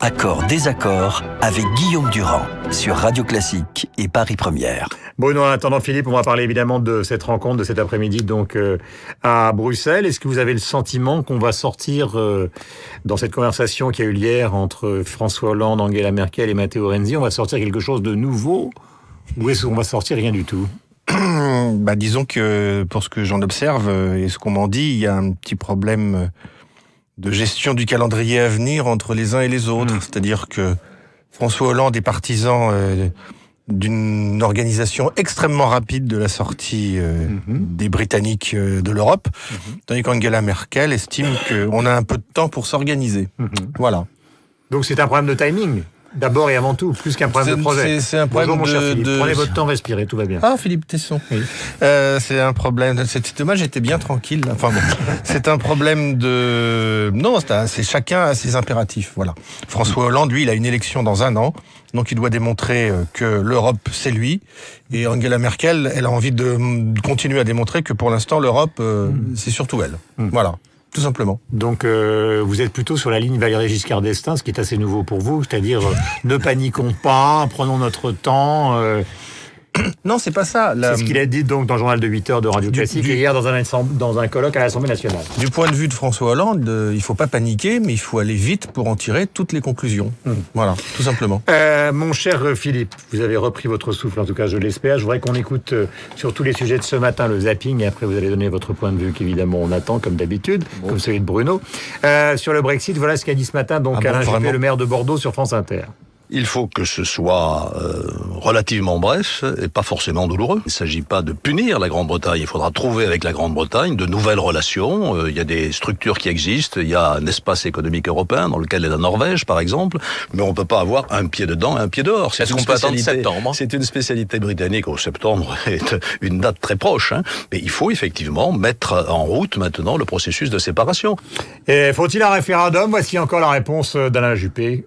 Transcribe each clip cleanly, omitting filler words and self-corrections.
Accord, désaccord avec Guillaume Durand sur Radio Classique et Paris Première. Bruno, en attendant Philippe, on va parler évidemment de cette rencontre de cet après-midi donc à Bruxelles. Est-ce que vous avez le sentiment qu'on va sortir dans cette conversation qui a eu lieu hier entre François Hollande, Angela Merkel et Matteo Renzi, on va sortir quelque chose de nouveau ou est-ce qu'on va sortir rien du tout ? Disons que pour ce que j'en observe et ce qu'on m'en dit, il y a un petit problème de gestion du calendrier à venir entre les uns et les autres. C'est-à-dire que François Hollande est partisan d'une organisation extrêmement rapide de la sortie des Britanniques de l'Europe, tandis qu'Angela Merkel estime qu'on a un peu de temps pour s'organiser. Voilà. Donc c'est un problème de timing d'abord et avant tout, plus qu'un problème de projet. C'est un problème. Bonjour, mon cher Philippe. Prenez votre temps, respirez, tout va bien. Ah, Philippe Tesson. Oui. C'est un problème. C'est dommage, j'étais bien tranquille. Enfin bon, c'est un problème de. Non, c'est chacun a ses impératifs. Voilà. François Hollande, lui, il a une élection dans 1 an, donc il doit démontrer que l'Europe, c'est lui. Et Angela Merkel, elle a envie de continuer à démontrer que pour l'instant, l'Europe, c'est surtout elle. Voilà. Tout simplement. Donc, vous êtes plutôt sur la ligne Valéry Giscard d'Estaing, ce qui est assez nouveau pour vous, c'est-à-dire ne paniquons pas, prenons notre temps. Non, c'est pas ça. C'est ce qu'il a dit donc dans le journal de 8 heures de Radio Classique et hier dans un colloque à l'Assemblée nationale. Du point de vue de François Hollande, il faut pas paniquer, mais il faut aller vite pour en tirer toutes les conclusions. Voilà, tout simplement. Mon cher Philippe, vous avez repris votre souffle, en tout cas je l'espère. Je voudrais qu'on écoute sur tous les sujets de ce matin le zapping et après vous allez donner votre point de vue qu'évidemment on attend comme d'habitude, comme celui de Bruno. Sur le Brexit, voilà ce qu'a dit ce matin donc Alain Juppé, le maire de Bordeaux sur France Inter. Il faut que ce soit relativement bref et pas forcément douloureux. Il ne s'agit pas de punir la Grande-Bretagne. Il faudra trouver avec la Grande-Bretagne de nouvelles relations. Il y a des structures qui existent. Il y a un espace économique européen dans lequel est la Norvège, par exemple. Mais on ne peut pas avoir un pied dedans et un pied dehors. Est-ce qu'on peut attendre septembre ? C'est une spécialité britannique. Septembre est une date très proche. Mais il faut effectivement mettre en route maintenant le processus de séparation. Et faut-il un référendum ? Voici encore la réponse d'Alain Juppé.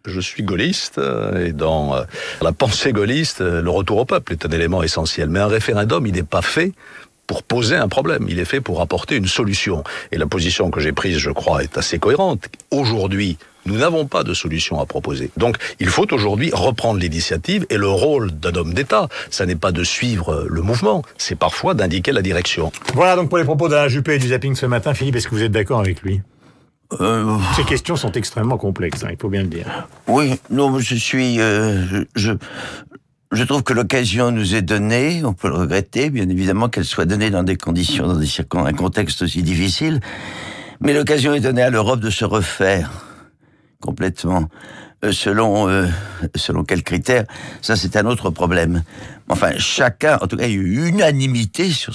Je suis gaulliste et dans la pensée gaulliste, le retour au peuple est un élément essentiel. Mais un référendum, il n'est pas fait pour poser un problème, il est fait pour apporter une solution. Et la position que j'ai prise, je crois, est assez cohérente. Aujourd'hui, nous n'avons pas de solution à proposer. Donc, il faut aujourd'hui reprendre l'initiative et le rôle d'un homme d'État, ça n'est pas de suivre le mouvement, c'est parfois d'indiquer la direction. Voilà donc pour les propos d'Alain Juppé et du zapping ce matin. Philippe, est-ce que vous êtes d'accord avec lui ? Ces questions sont extrêmement complexes, il faut bien le dire. Oui, non, je trouve que l'occasion nous est donnée, on peut le regretter, bien évidemment qu'elle soit donnée dans des conditions, un contexte aussi difficile, mais l'occasion est donnée à l'Europe de se refaire complètement. Selon quels critères, ça c'est un autre problème. Enfin, chacun, en tout cas, il y a eu unanimité sur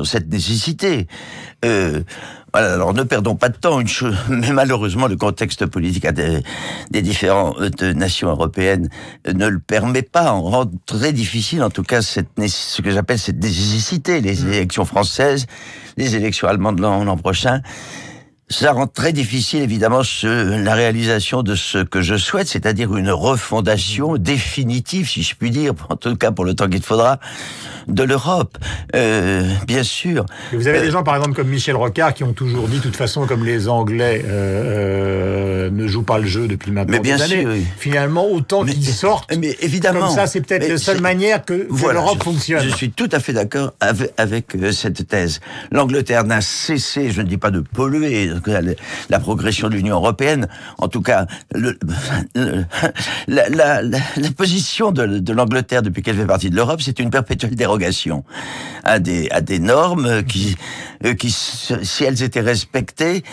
cette nécessité. Voilà, alors ne perdons pas de temps. Mais malheureusement, le contexte politique des différentes nations européennes ne le permet pas. On rend très difficile, en tout cas, ce que j'appelle cette nécessité. Les élections françaises, les élections allemandes l'an prochain. Ça rend très difficile, évidemment, la réalisation de ce que je souhaite, c'est-à-dire une refondation définitive, si je puis dire, en tout cas pour le temps qu'il faudra, de l'Europe, bien sûr. Et vous avez des gens, par exemple, comme Michel Rocard, qui ont toujours dit, de toute façon, comme les Anglais ne jouent pas le jeu depuis maintenant des années, oui. Finalement, autant qu'ils sortent, mais évidemment, comme ça, c'est peut-être la seule manière que l'Europe fonctionne. Je suis tout à fait d'accord avec cette thèse. L'Angleterre n'a cessé, je ne dis pas de polluer, la progression de l'Union européenne, en tout cas, la position de l'Angleterre depuis qu'elle fait partie de l'Europe, c'est une perpétuelle dérogation à des normes qui, si elles étaient respectées,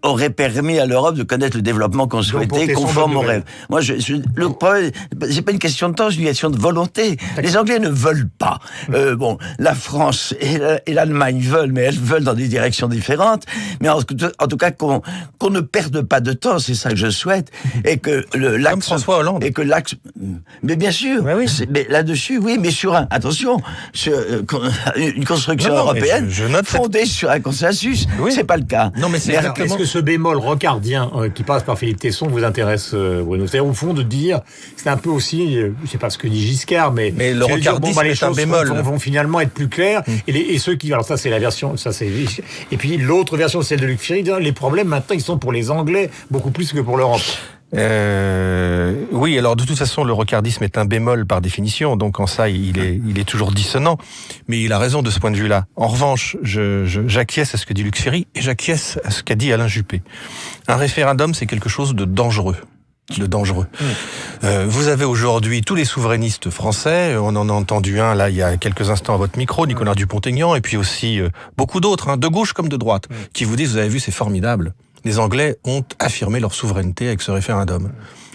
auraient permis à l'Europe de connaître le développement qu'on souhaitait, conforme aux rêves. Moi, le problème, c'est pas une question de temps, c'est une question de volonté. Les Anglais ne veulent pas. La France et l'Allemagne veulent, mais elles veulent dans des directions différentes. Mais en tout cas, qu'on ne perde pas de temps, c'est ça que je souhaite, et que l'axe... Comme François Hollande. Et que l'axe... Mais bien sûr, oui. Mais là-dessus, oui, mais sur attention, sur une construction européenne fondée sur un consensus, c'est pas le cas. Non, mais est-ce que ce bémol rocardien qui passe par Philippe Tesson vous intéresse, Bruno ? C'est-à-dire, au fond, de dire, c'est un peu aussi, je sais pas ce que dit Giscard, mais le rocardisme les est un bémol. Vont finalement être plus claires, et ceux qui... Alors ça, c'est la version... Et puis, l'autre version, celle de Luc Ferry, les problèmes, maintenant, ils sont pour les Anglais beaucoup plus que pour l'Europe. Oui, alors de toute façon, le rocardisme est un bémol par définition, donc en ça, il est toujours dissonant, mais il a raison de ce point de vue-là. En revanche, j'acquiesce à ce que dit Luc Ferry et j'acquiesce à ce qu'a dit Alain Juppé. Un référendum, c'est quelque chose de dangereux. Vous avez aujourd'hui tous les souverainistes français, on en a entendu un là il y a quelques instants à votre micro, Nicolas Dupont-Aignan, et puis aussi beaucoup d'autres, de gauche comme de droite, qui vous disent, vous avez vu, c'est formidable. Les Anglais ont affirmé leur souveraineté avec ce référendum.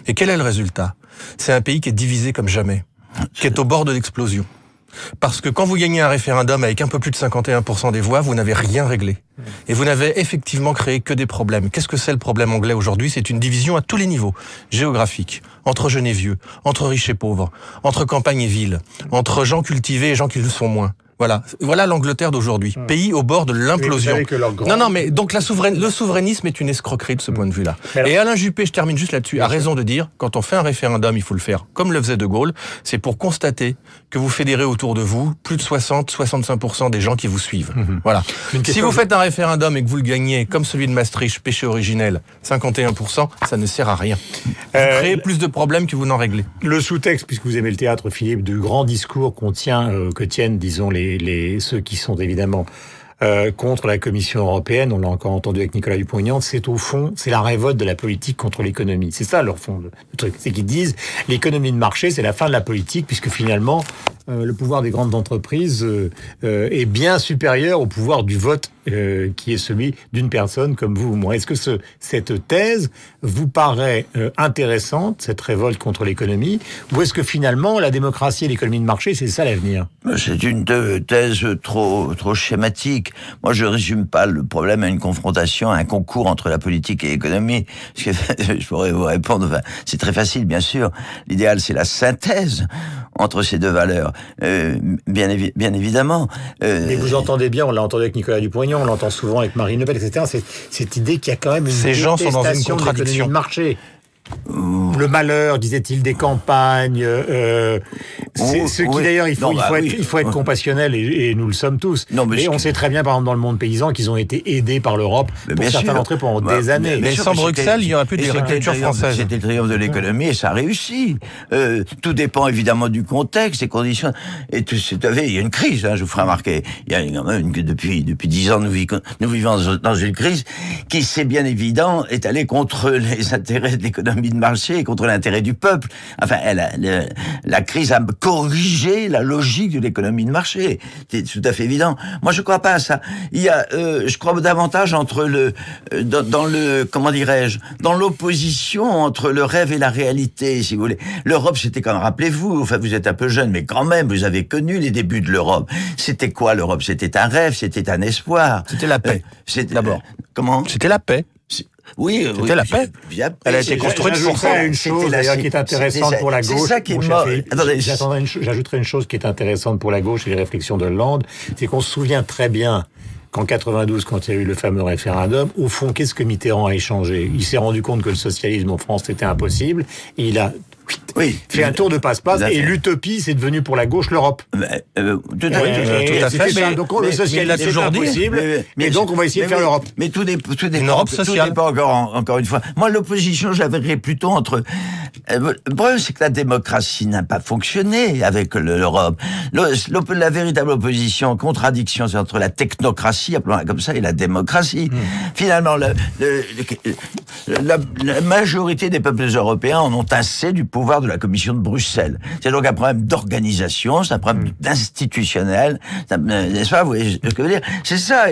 Et quel est le résultat? C'est un pays qui est divisé comme jamais, qui est au bord de l'explosion. Parce que quand vous gagnez un référendum avec un peu plus de 51% des voix, vous n'avez rien réglé. Et vous n'avez effectivement créé que des problèmes. Qu'est-ce que c'est le problème anglais aujourd'hui? C'est une division à tous les niveaux. Géographique, entre jeunes et vieux, entre riches et pauvres, entre campagne et ville, entre gens cultivés et gens qui le sont moins. Voilà l'Angleterre d'aujourd'hui. Pays au bord de l'implosion. Non, mais donc le souverainisme est une escroquerie de ce point de vue-là. Et Alain Juppé, je termine juste là-dessus, a raison de dire, quand on fait un référendum, il faut le faire comme le faisait De Gaulle, c'est pour constater que vous fédérez autour de vous plus de 60-65% des gens qui vous suivent. Voilà. Si vous faites un référendum et que vous le gagnez comme celui de Maastricht, péché originel, 51%, ça ne sert à rien. Vous créez plus de problèmes que vous n'en réglez. Le sous-texte, puisque vous aimez le théâtre, Philippe, du grand discours que tiennent, disons, ceux qui sont évidemment contre la Commission européenne, on l'a encore entendu avec Nicolas Dupont-Aignan, c'est au fond, c'est la révolte de la politique contre l'économie. C'est ça leur fond, le truc. C'est qu'ils disent, l'économie de marché, c'est la fin de la politique, puisque finalement, le pouvoir des grandes entreprises est bien supérieur au pouvoir du vote qui est celui d'une personne comme vous ou moi. Est-ce que cette thèse vous paraît intéressante, cette révolte contre l'économie, ou est-ce que finalement la démocratie et l'économie de marché, c'est ça l'avenir? C'est une thèse trop schématique. Moi, je résume pas le problème à une confrontation, à un concours entre la politique et l'économie. Parce que je pourrais vous répondre, c'est très facile, bien sûr. L'idéal, c'est la synthèse entre ces deux valeurs. Bien évidemment. Mais vous entendez bien, on l'a entendu avec Nicolas Dupont-Aignan, on l'entend souvent avec Marine Le Pen, etc. C'est cette idée qu'il y a quand même une Ces gens sont dans une contradiction de marché. Le malheur, disait-il, des campagnes. C'est ce qui d'ailleurs, il faut être compassionnel et nous le sommes tous. Mais on sait très bien, par exemple, dans le monde paysan, qu'ils ont été aidés par l'Europe pour certains d'entre eux pendant des années. Mais sans Bruxelles, il n'y aurait plus d'agriculture française. C'était le triomphe de l'économie et ça a réussi. Tout dépend évidemment du contexte, des conditions. Et il y a une crise, je vous ferai remarquer. Il y a quand même depuis 10 ans, nous vivons dans une crise qui, c'est bien évident, est allée contre les intérêts de l'économie de marché et contre l'intérêt du peuple. Enfin, la crise a corrigé la logique de l'économie de marché. C'est tout à fait évident. Moi, je crois pas à ça. Il y a, je crois davantage entre dans l'opposition entre le rêve et la réalité, si vous voulez. L'Europe, c'était quand même, rappelez-vous, enfin, vous êtes un peu jeune, mais quand même, vous avez connu les débuts de l'Europe. C'était quoi l'Europe? C'était un rêve, c'était un espoir. C'était la paix. D'abord. Comment? C'était la paix. Oui, c'était la paix. Elle a été construite pour ça. Une chose d'ailleurs qui est intéressante pour la gauche. C'est ça qui est mort. J'ajouterai une chose qui est intéressante pour la gauche et les réflexions de Hollande, c'est qu'on se souvient très bien qu'en 92, quand il y a eu le fameux référendum, au fond, qu'est-ce que Mitterrand a échangé? Il s'est rendu compte que le socialisme en France c'était impossible et il a fait un tour de passe-passe et l'utopie, c'est devenu pour la gauche l'Europe. Tout à fait. Donc le socialisme c'est impossible, mais donc on va essayer de faire l'Europe. Mais tout n'est pas encore une fois. Moi, l'opposition, je la verrais plutôt entre. Le problème, c'est que la démocratie n'a pas fonctionné avec l'Europe. La véritable opposition, contradiction, c'est entre la technocratie, appelons-la comme ça, et la démocratie. Finalement, la majorité des peuples européens en ont assez du pouvoir de la Commission de Bruxelles. C'est donc un problème d'organisation, c'est un problème institutionnel, n'est-ce pas? Vous voyez ce que je veux dire? C'est ça,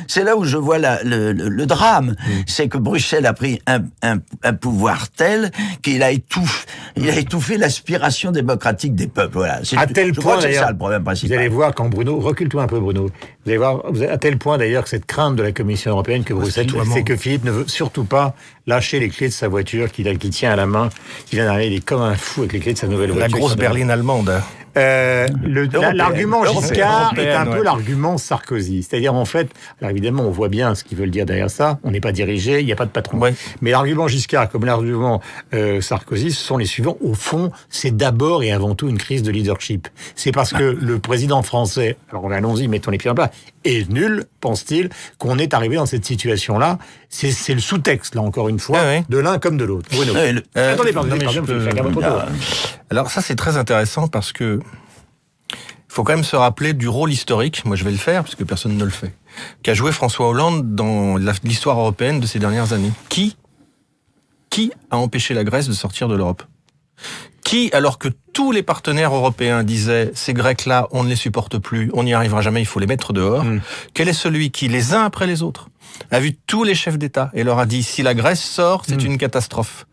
c'est là où je vois le drame. C'est que Bruxelles a pris un pouvoir tel qu'il a étouffé l'aspiration démocratique des peuples. Voilà. À tel point, c'est ça le problème principal. Vous allez voir quand Bruno, recule-toi un peu Bruno, vous allez voir, à tel point d'ailleurs que cette crainte de la Commission européenne que Bruxelles, c'est que Philippe ne veut surtout pas lâcher les clés de sa voiture qu'il tient à la main, qui vient d'arriver, il est comme un fou avec les clés de sa nouvelle voiture. La grosse berline allemande. L'argument Giscard est un peu ouais. l'argument Sarkozy. C'est-à-dire, en fait, alors évidemment, on voit bien ce qu'ils veulent dire derrière ça. On n'est pas dirigé, il n'y a pas de patron. Ouais. Mais l'argument Giscard, comme l'argument Sarkozy, ce sont les suivants. Au fond, c'est d'abord et avant tout une crise de leadership. C'est parce que le président français, alors allons-y, mettons les pieds en plat, est nul, pense-t-il, qu'on est arrivé dans cette situation-là. C'est le sous-texte, là, encore une fois, de l'un comme de l'autre. Bruno. Attendez, pardon, chacun votre tour. Alors ça, c'est très intéressant parce que il faut quand même se rappeler du rôle historique, moi je vais le faire parce que personne ne le fait, qu'a joué François Hollande dans l'histoire européenne de ces dernières années. Qui a empêché la Grèce de sortir de l'Europe ? Qui, alors que tous les partenaires européens disaient « ces Grecs-là, on ne les supporte plus, on n'y arrivera jamais, il faut les mettre dehors », quel est celui qui, les uns après les autres, a vu tous les chefs d'État et leur a dit « si la Grèce sort, c'est une catastrophe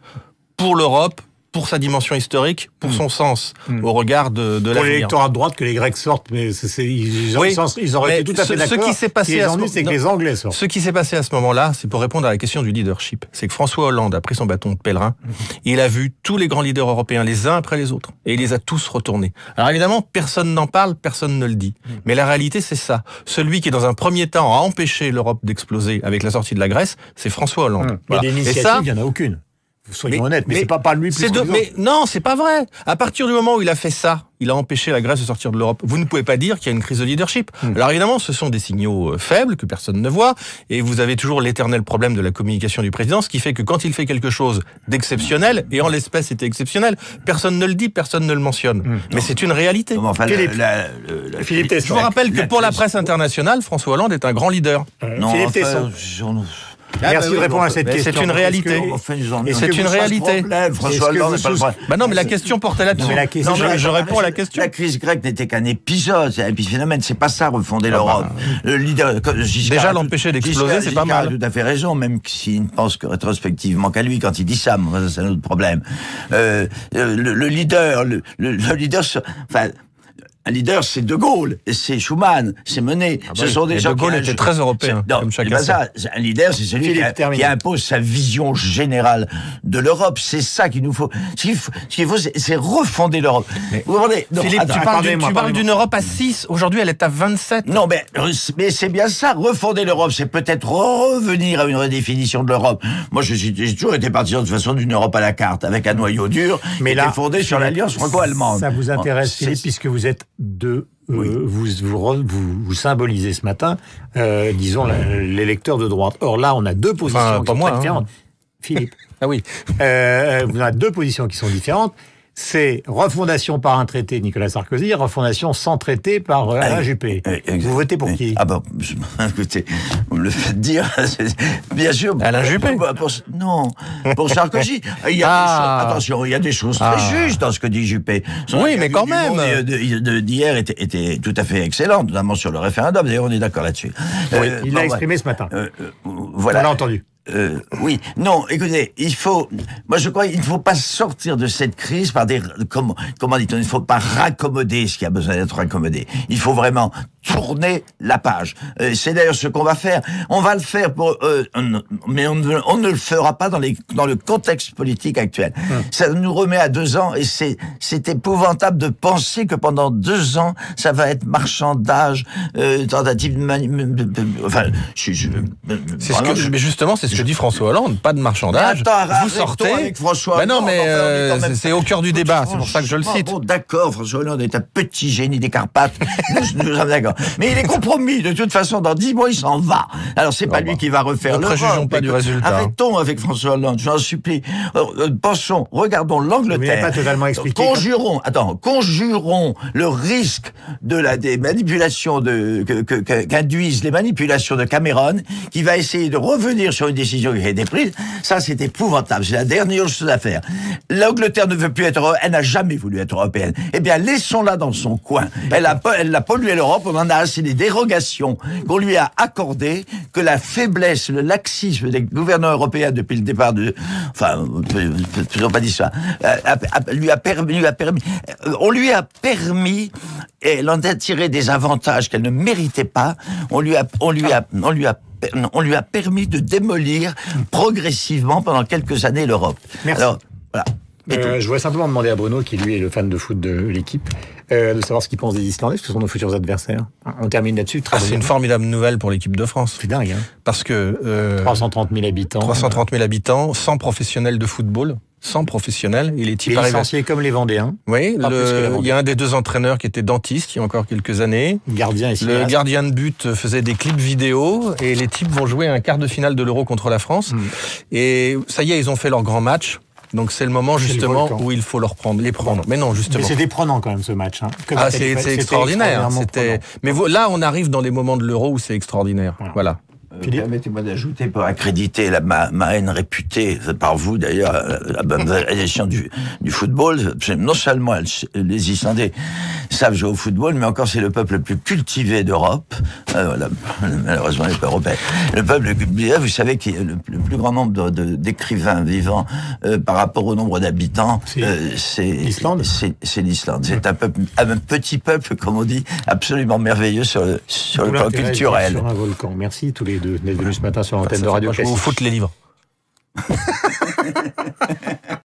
pour l'Europe, pour sa dimension historique, pour son sens, au regard de l'avenir. » Pour l'électorat de droite, que les Grecs sortent, mais ils auraient été tout à fait d'accord. Ce qui s'est passé c'est que les Anglais sortent. Ce qui s'est passé à ce moment-là, c'est pour répondre à la question du leadership. C'est que François Hollande a pris son bâton de pèlerin, il a vu tous les grands leaders européens les uns après les autres, et il les a tous retournés. Alors évidemment, personne n'en parle, personne ne le dit. Mais la réalité, c'est ça. Celui qui, dans un premier temps, a empêché l'Europe d'exploser avec la sortie de la Grèce, c'est François Hollande. Voilà. Mais d'initiative, il n'y en a aucune. Soyons honnêtes, mais c'est pas lui plus que les autres. Mais non, c'est pas vrai. À partir du moment où il a fait ça, il a empêché la Grèce de sortir de l'Europe. Vous ne pouvez pas dire qu'il y a une crise de leadership. Alors évidemment, ce sont des signaux faibles que personne ne voit, et vous avez toujours l'éternel problème de la communication du président, ce qui fait que quand il fait quelque chose d'exceptionnel, et en l'espèce c'était exceptionnel, personne ne le dit, personne ne le mentionne. Mais c'est une réalité. Philippe, je vous rappelle que pour la presse internationale, François Hollande est un grand leader. Philippe Tesson. Merci de répondre à cette question. C'est une réalité. Et c'est une réalité. François Hollande n'est pas le problème. Bah non, mais la question portait là-dessus. Non, je réponds à la question. La crise grecque n'était qu'un épisode, c'est un épiphénomène. C'est pas ça, refonder l'Europe. Le leader, déjà l'empêcher d'exploser, c'est pas mal. Il a tout à fait raison, même s'il ne pense que rétrospectivement qu'à lui quand il dit ça. Mais c'est un autre problème. Le leader, enfin. Un leader, c'est De Gaulle, c'est Schuman, c'est Monnet. Ce sont des gens De Gaulle était très européen, comme chacun sait. Un leader, c'est celui qui impose sa vision générale de l'Europe. C'est ça qu'il nous faut. Ce qu'il faut, c'est refonder l'Europe. Vous comprenez ? Philippe, tu parles d'une Europe à 6. Aujourd'hui, elle est à 27. Non, mais c'est bien ça. Refonder l'Europe, c'est peut-être revenir à une redéfinition de l'Europe. Moi, j'ai toujours été partisan de toute façon d'une Europe à la carte, avec un noyau dur, mais là, fondé sur l'alliance franco-allemande. Ça vous intéresse, Philippe, puisque vous êtes vous symbolisez ce matin, disons, l'électeur de droite. Or là, on a deux positions qui sont très différentes. Philippe. Ah oui. On a deux positions qui sont différentes. C'est refondation par un traité, Nicolas Sarkozy, refondation sans traité par Alain Juppé. Vous votez pour qui ? Ah bon, écoutez, vous me le faites dire, bien sûr. Alain Juppé ? Non, pour Sarkozy. Attention, il y a des choses très justes dans ce que dit Juppé. Oui, mais quand même. D'hier était tout à fait excellent, notamment sur le référendum. D'ailleurs, on est d'accord là-dessus. Il l'a exprimé ce matin. Voilà. On l'a entendu. Oui, non, écoutez, moi je crois qu'il ne faut pas sortir de cette crise par comment dit-on, il ne faut pas raccommoder ce qui a besoin d'être raccommodé. Il faut vraiment tourner la page. C'est d'ailleurs ce qu'on va faire. On va le faire mais on ne le fera pas dans le contexte politique actuel. Ça nous remet à 2 ans et c'est épouvantable de penser que pendant 2 ans, ça va être marchandage, tentative de mais justement, c'est ce que dit François Hollande, pas de marchandage. Vous sortez. Avec François Hollande, non, c'est au cœur du débat, c'est pour ça que je le cite. Bon, d'accord, François Hollande est un petit génie des Carpates. nous sommes d'accord. Mais il est compromis. De toute façon, dans 10 mois, il s'en va. Alors, c'est pas lui qui va refaire l'Europe. Ne préjugeons pas du résultat. Arrêtons avec François Hollande, je vous en supplie. Regardons l'Angleterre. Vous n'avez pas totalement expliqué. Conjurons le risque des manipulations qu'induisent les manipulations de Cameron, qui va essayer de revenir sur une décision qui a été prise. Ça, c'est épouvantable. C'est la dernière chose à faire. L'Angleterre ne veut plus être européenne. Elle n'a jamais voulu être européenne. Eh bien, laissons-la dans son coin. Elle a pollué l'Europe. On en a assez des dérogations qu'on lui a accordées, que la faiblesse, le laxisme des gouvernants européens depuis le départ faisons pas dit ça, on lui a permis, elle en a tiré des avantages qu'elle ne méritait pas. On lui a permis de démolir progressivement pendant quelques années l'Europe. Merci. Alors, voilà. Je voudrais simplement demander à Bruno, qui lui est le fan de foot de l'équipe, de savoir ce qu'il pense des Islandais, parce que ce sont nos futurs adversaires. On termine là-dessus. C'est une formidable nouvelle pour l'équipe de France. C'est dingue, hein. Parce que 330 000 habitants. 330 000 habitants, 100 professionnels de football. 100 professionnels. Et les types arrivent. Licenciés comme les Vendéens. Oui, il y a un des 2 entraîneurs qui était dentiste il y a encore quelques années. Gardien et Le gardien de but faisait des clips vidéo et les types vont jouer un quart de finale de l'Euro contre la France. Et ça y est, ils ont fait leur grand match. Donc c'est le moment justement où il faut les prendre. Mais non, justement. Mais c'était prenant quand même ce match. Hein. C'est extraordinaire. Mais là, on arrive dans les moments de l'Euro où c'est extraordinaire. Voilà. Permettez-moi d'ajouter pour accréditer ma haine réputée par vous d'ailleurs la bonne gestion du football. Non seulement les Islandais savent jouer au football, mais encore c'est le peuple le plus cultivé d'Europe. Malheureusement, les européens. Le peuple le plus cultivé, vous savez qu'il y a le plus grand nombre d'écrivains vivants par rapport au nombre d'habitants. C'est l'Islande. C'est l'Islande. C'est un petit peuple, comme on dit, absolument merveilleux sur le plan culturel. Sur un volcan. Merci tous les deux d'être venus ce matin sur l'antenne de Radio Classique. Je vais vous foutre les livres.